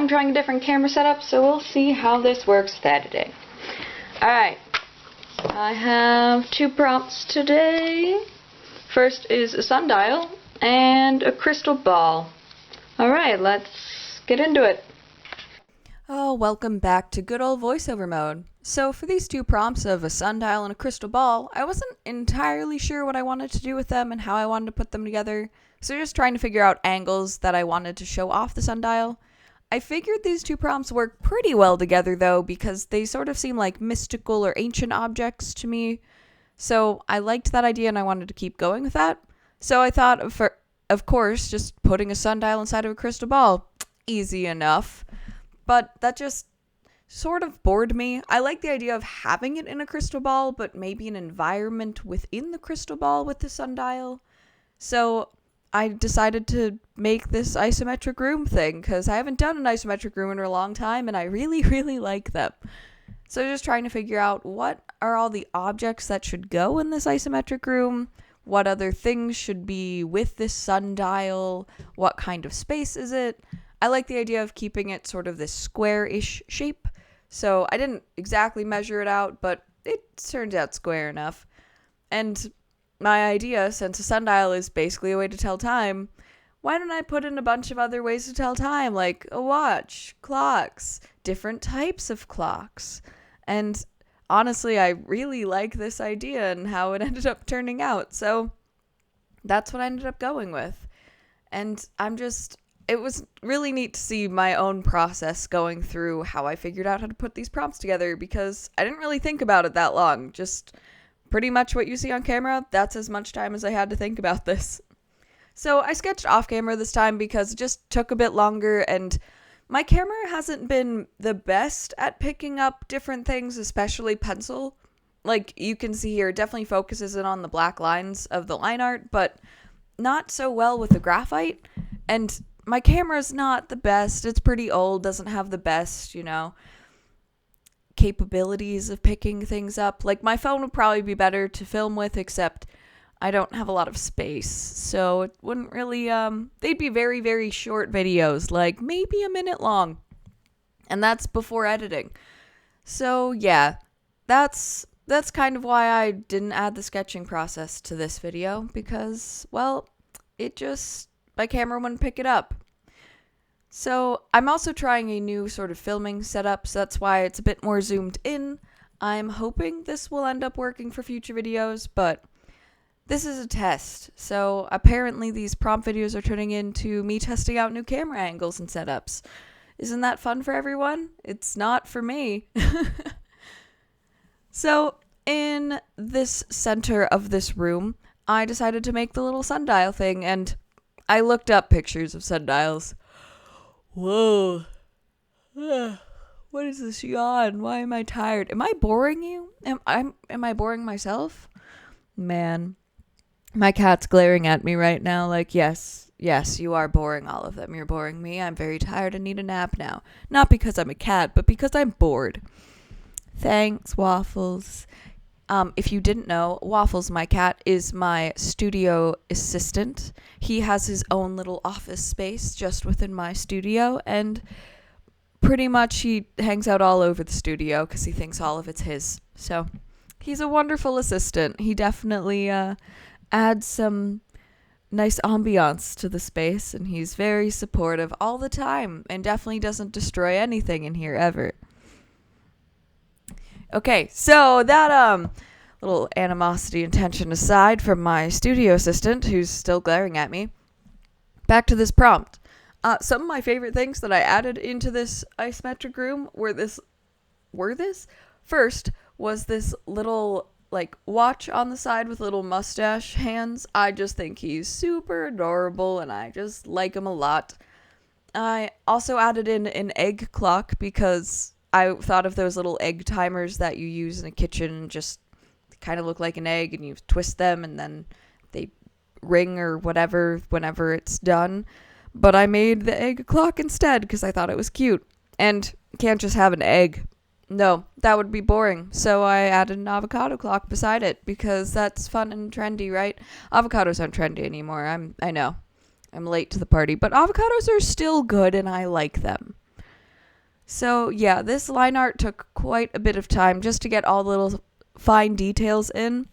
I'm trying a different camera setup, so we'll see how this works with editing. Alright, I have 2 prompts today. First is a sundial and a crystal ball. Alright, let's get into it. Oh, welcome back to good old voiceover mode. So for these 2 prompts of a sundial and a crystal ball, I wasn't entirely sure what I wanted to do with them and how I wanted to put them together, so just trying to figure out angles that I wanted to show off the sundial. I figured these 2 prompts work pretty well together though, because they sort of seem like mystical or ancient objects to me, so I liked that idea and I wanted to keep going with that. So I thought, of course, just putting a sundial inside of a crystal ball, easy enough. But that just sort of bored me. I like the idea of having it in a crystal ball, but maybe an environment within the crystal ball with the sundial. So I decided to make this isometric room thing, because I haven't done an isometric room in a long time, and I really, really like them. So just trying to figure out what are all the objects that should go in this isometric room, what other things should be with this sundial, what kind of space is it. I like the idea of keeping it sort of this square-ish shape, so I didn't exactly measure it out, but it turns out square enough. And my idea, since a sundial is basically a way to tell time, why don't I put in a bunch of other ways to tell time, like a watch, clocks, different types of clocks. And honestly, I really like this idea and how it ended up turning out, so that's what I ended up going with. And it was really neat to see my own process going through how I figured out how to put these prompts together, because I didn't really think about it that long. Just pretty much what you see on camera, that's as much time as I had to think about this. So I sketched off camera this time because it just took a bit longer, and my camera hasn't been the best at picking up different things, especially pencil. Like you can see here, it definitely focuses in on the black lines of the line art, but not so well with the graphite. And my camera's not the best. It's pretty old, doesn't have the best, capabilities of picking things up. Like, my phone would probably be better to film with, except I don't have a lot of space. So it wouldn't really, they'd be very, very short videos, like maybe a minute long. And that's before editing. So yeah, that's kind of why I didn't add the sketching process to this video, because, well, my camera wouldn't pick it up. So I'm also trying a new sort of filming setup, so that's why it's a bit more zoomed in. I'm hoping this will end up working for future videos, but this is a test. So apparently these prompt videos are turning into me testing out new camera angles and setups. Isn't that fun for everyone? It's not for me. So in this center of this room, I decided to make the little sundial thing, and I looked up pictures of sundials. Whoa. What is this yawn? Why am I tired? Am I boring you? Am I boring myself? Man. My cat's glaring at me right now like, yes, you are boring all of them. You're boring me. I'm very tired and need a nap now. Not because I'm a cat, but because I'm bored. Thanks, Waffles. If you didn't know, Waffles, my cat, is my studio assistant. He has his own little office space just within my studio, and pretty much he hangs out all over the studio because he thinks all of it's his. So he's a wonderful assistant. He definitely adds some nice ambiance to the space, and he's very supportive all the time and definitely doesn't destroy anything in here ever. Okay, so that little animosity and tension aside from my studio assistant, who's still glaring at me, back to this prompt. Some of my favorite things that I added into this isometric room First was this little, watch on the side with little mustache hands. I just think he's super adorable, and I just like him a lot. I also added in an egg clock, because I thought of those little egg timers that you use in a kitchen, and just kind of look like an egg, and you twist them and then they ring or whatever whenever it's done. But I made the egg clock instead because I thought it was cute. And you can't just have an egg. No, that would be boring. So I added an avocado clock beside it because that's fun and trendy, right? Avocados aren't trendy anymore. I know. I'm late to the party, but avocados are still good and I like them. So yeah, this line art took quite a bit of time just to get all the little fine details in.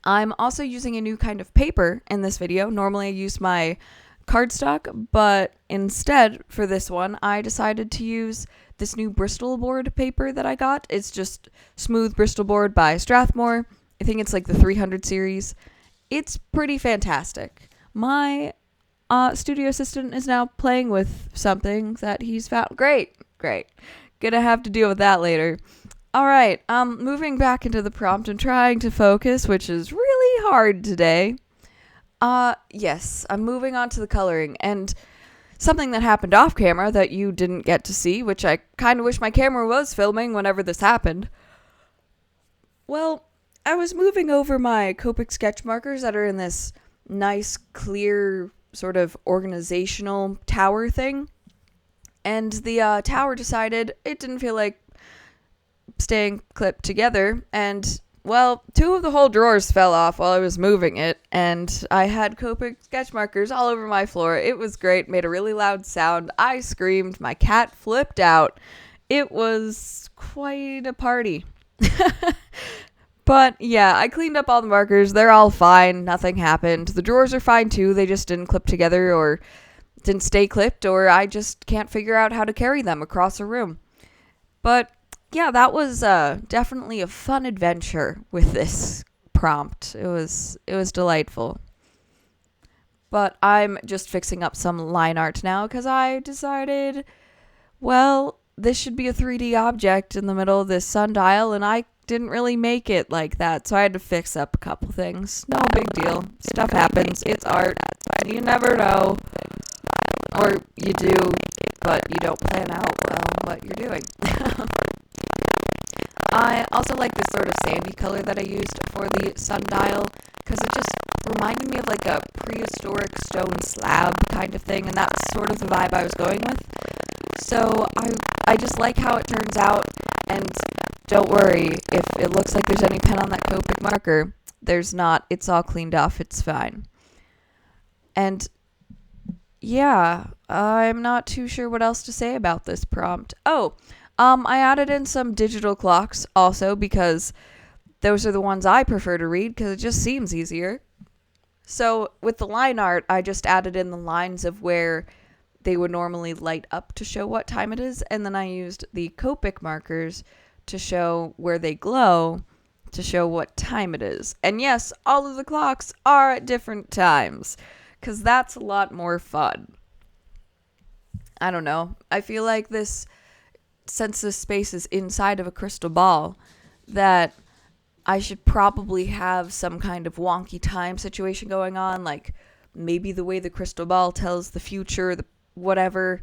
I'm also using a new kind of paper in this video. Normally I use my cardstock, but instead for this one I decided to use this new Bristol board paper that I got. It's just smooth Bristol board by Strathmore. I think it's like the 300 series. It's pretty fantastic. My studio assistant is now playing with something that he's found. Great. Gonna have to deal with that later. Alright, moving back into the prompt and trying to focus, which is really hard today. Yes, I'm moving on to the coloring, and something that happened off camera that you didn't get to see, which I kind of wish my camera was filming whenever this happened. Well, I was moving over my Copic sketch markers that are in this nice, clear, sort of organizational tower thing, and the tower decided it didn't feel like staying clipped together, and well, 2 of the whole drawers fell off while I was moving it, and I had Copic sketch markers all over my floor. It was great, made a really loud sound. I screamed, my cat flipped out. It was quite a party. But yeah, I cleaned up all the markers. They're all fine. Nothing happened. The drawers are fine too. They just didn't clip together or didn't stay clipped, or I just can't figure out how to carry them across a room. But yeah, that was definitely a fun adventure with this prompt. It was delightful. But I'm just fixing up some line art now because I decided, well, this should be a 3D object in the middle of this sundial, and I didn't really make it like that, so I had to fix up a couple things. No big deal. Stuff happens. It's art. You never know. Or you do, but you don't plan out what you're doing. I also like this sort of sandy color that I used for the sundial because it just reminded me of like a prehistoric stone slab kind of thing, and that's sort of the vibe I was going with. So I just like how it turns out, and don't worry if it looks like there's any pen on that Copic marker. There's not. It's all cleaned off. It's fine. And yeah, I'm not too sure what else to say about this prompt. I added in some digital clocks also because those are the ones I prefer to read because it just seems easier. So with the line art, I just added in the lines of where they would normally light up to show what time it is, and then I used the Copic markers to show where they glow to show what time it is. And yes, all of the clocks are at different times because that's a lot more fun. I don't know. I feel like since this space is inside of a crystal ball, that I should probably have some kind of wonky time situation going on, like maybe the way the crystal ball tells the future, whatever.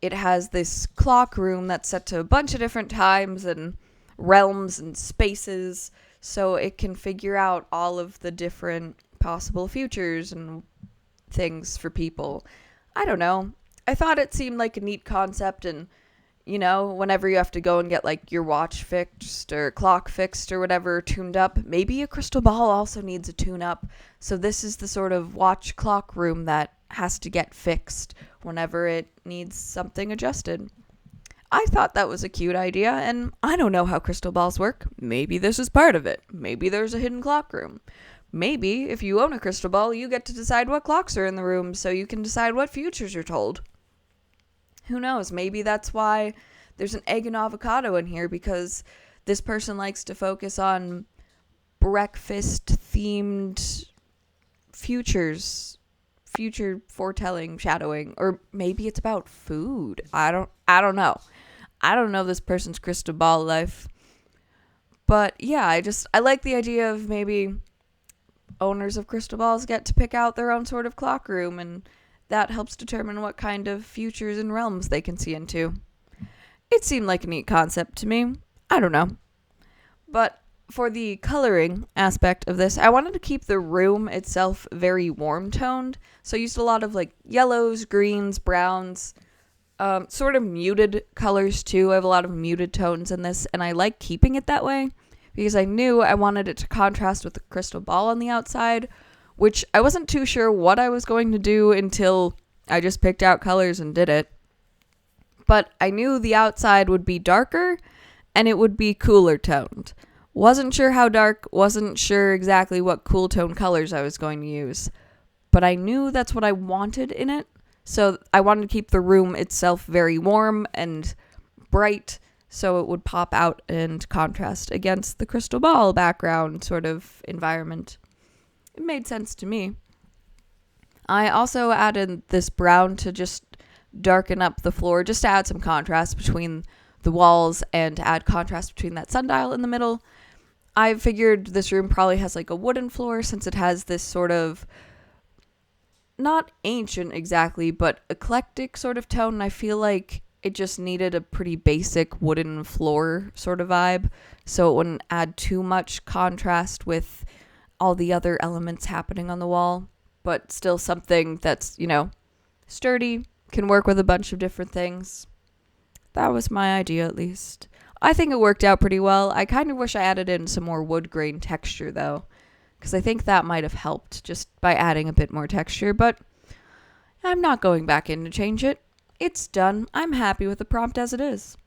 It has this clock room that's set to a bunch of different times and realms and spaces, so it can figure out all of the different possible futures and things for people. I don't know. I thought it seemed like a neat concept, and whenever you have to go and get like your watch fixed or clock fixed or whatever tuned up, maybe a crystal ball also needs a tune up. So this is the sort of watch clock room that has to get fixed whenever it needs something adjusted. I thought that was a cute idea, and I don't know how crystal balls work. Maybe this is part of it. Maybe there's a hidden clock room. Maybe if you own a crystal ball, you get to decide what clocks are in the room so you can decide what futures you're told. Who knows? Maybe that's why there's an egg and avocado in here, because this person likes to focus on breakfast-themed future foretelling, shadowing, or maybe it's about food. I don't know. I don't know this person's crystal ball life. But yeah, I like the idea of maybe owners of crystal balls get to pick out their own sort of clock room, and that helps determine what kind of futures and realms they can see into. It seemed like a neat concept to me. I don't know. But for the coloring aspect of this, I wanted to keep the room itself very warm toned. So I used a lot of like yellows, greens, browns, sort of muted colors too. I have a lot of muted tones in this, and I like keeping it that way because I knew I wanted it to contrast with the crystal ball on the outside, which I wasn't too sure what I was going to do until I just picked out colors and did it. but I knew the outside would be darker and it would be cooler toned. Wasn't sure how dark, wasn't sure exactly what cool tone colors I was going to use, but I knew that's what I wanted in it. So I wanted to keep the room itself very warm and bright so it would pop out and contrast against the crystal ball background sort of environment. It made sense to me. I also added this brown to just darken up the floor, just to add some contrast between the walls and to add contrast between that sundial in the middle. I figured this room probably has like a wooden floor since it has this sort of, not ancient exactly, but eclectic sort of tone. And I feel like it just needed a pretty basic wooden floor sort of vibe, so it wouldn't add too much contrast with all the other elements happening on the wall, but still something that's, sturdy, can work with a bunch of different things. That was my idea, at least. I think it worked out pretty well. I kind of wish I added in some more wood grain texture, though, because I think that might have helped just by adding a bit more texture, but I'm not going back in to change it. It's done. I'm happy with the prompt as it is.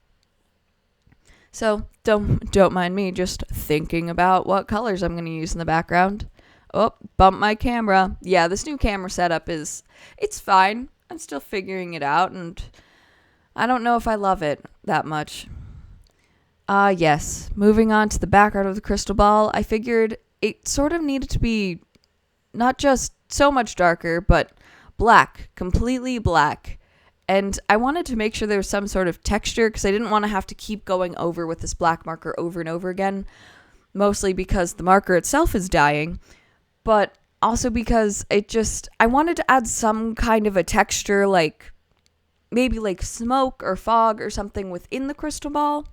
So, don't mind me just thinking about what colors I'm going to use in the background. Oh, bump my camera. Yeah, this new camera setup it's fine. I'm still figuring it out, and I don't know if I love it that much. Yes. Moving on to the background of the crystal ball, I figured it sort of needed to be not just so much darker, but black, completely black. And I wanted to make sure there was some sort of texture because I didn't want to have to keep going over with this black marker over and over again, mostly because the marker itself is dying, but also because I wanted to add some kind of a texture, like maybe like smoke or fog or something within the crystal ball,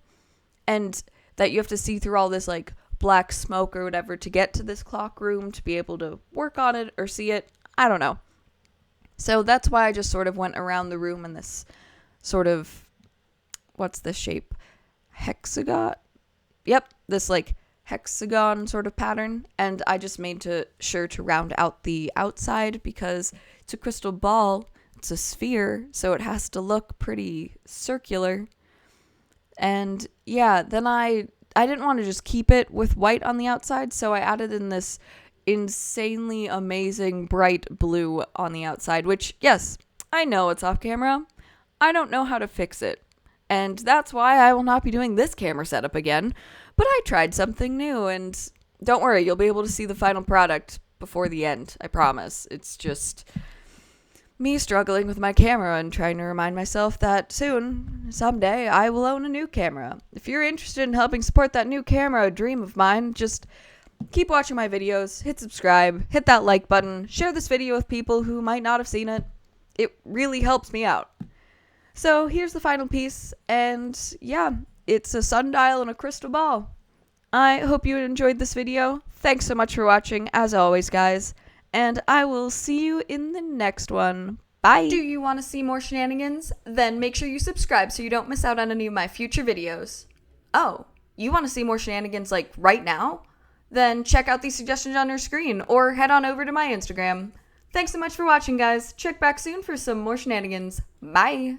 and that you have to see through all this like black smoke or whatever to get to this clock room to be able to work on it or see it. I don't know. So that's why I just sort of went around the room in this sort of, what's this shape? Hexagon? Yep, this like hexagon sort of pattern. And I just made sure to round out the outside because it's a crystal ball. It's a sphere, so it has to look pretty circular. And yeah, then I didn't want to just keep it with white on the outside, so I added in this insanely amazing bright blue on the outside, which, yes, I know it's off camera. I don't know how to fix it. And that's why I will not be doing this camera setup again. But I tried something new, and don't worry, you'll be able to see the final product before the end, I promise. It's just me struggling with my camera and trying to remind myself that soon, someday, I will own a new camera. If you're interested in helping support that new camera dream of mine, just keep watching my videos, hit subscribe, hit that like button, share this video with people who might not have seen it. It really helps me out. So here's the final piece, and yeah, it's a sundial and a crystal ball. I hope you enjoyed this video. Thanks so much for watching, as always, guys, and I will see you in the next one. Bye! Do you want to see more shenanigans? Then make sure you subscribe so you don't miss out on any of my future videos. Oh, you want to see more shenanigans like right now? Then check out these suggestions on your screen, or head on over to my Instagram. Thanks so much for watching, guys. Check back soon for some more shenanigans. Bye!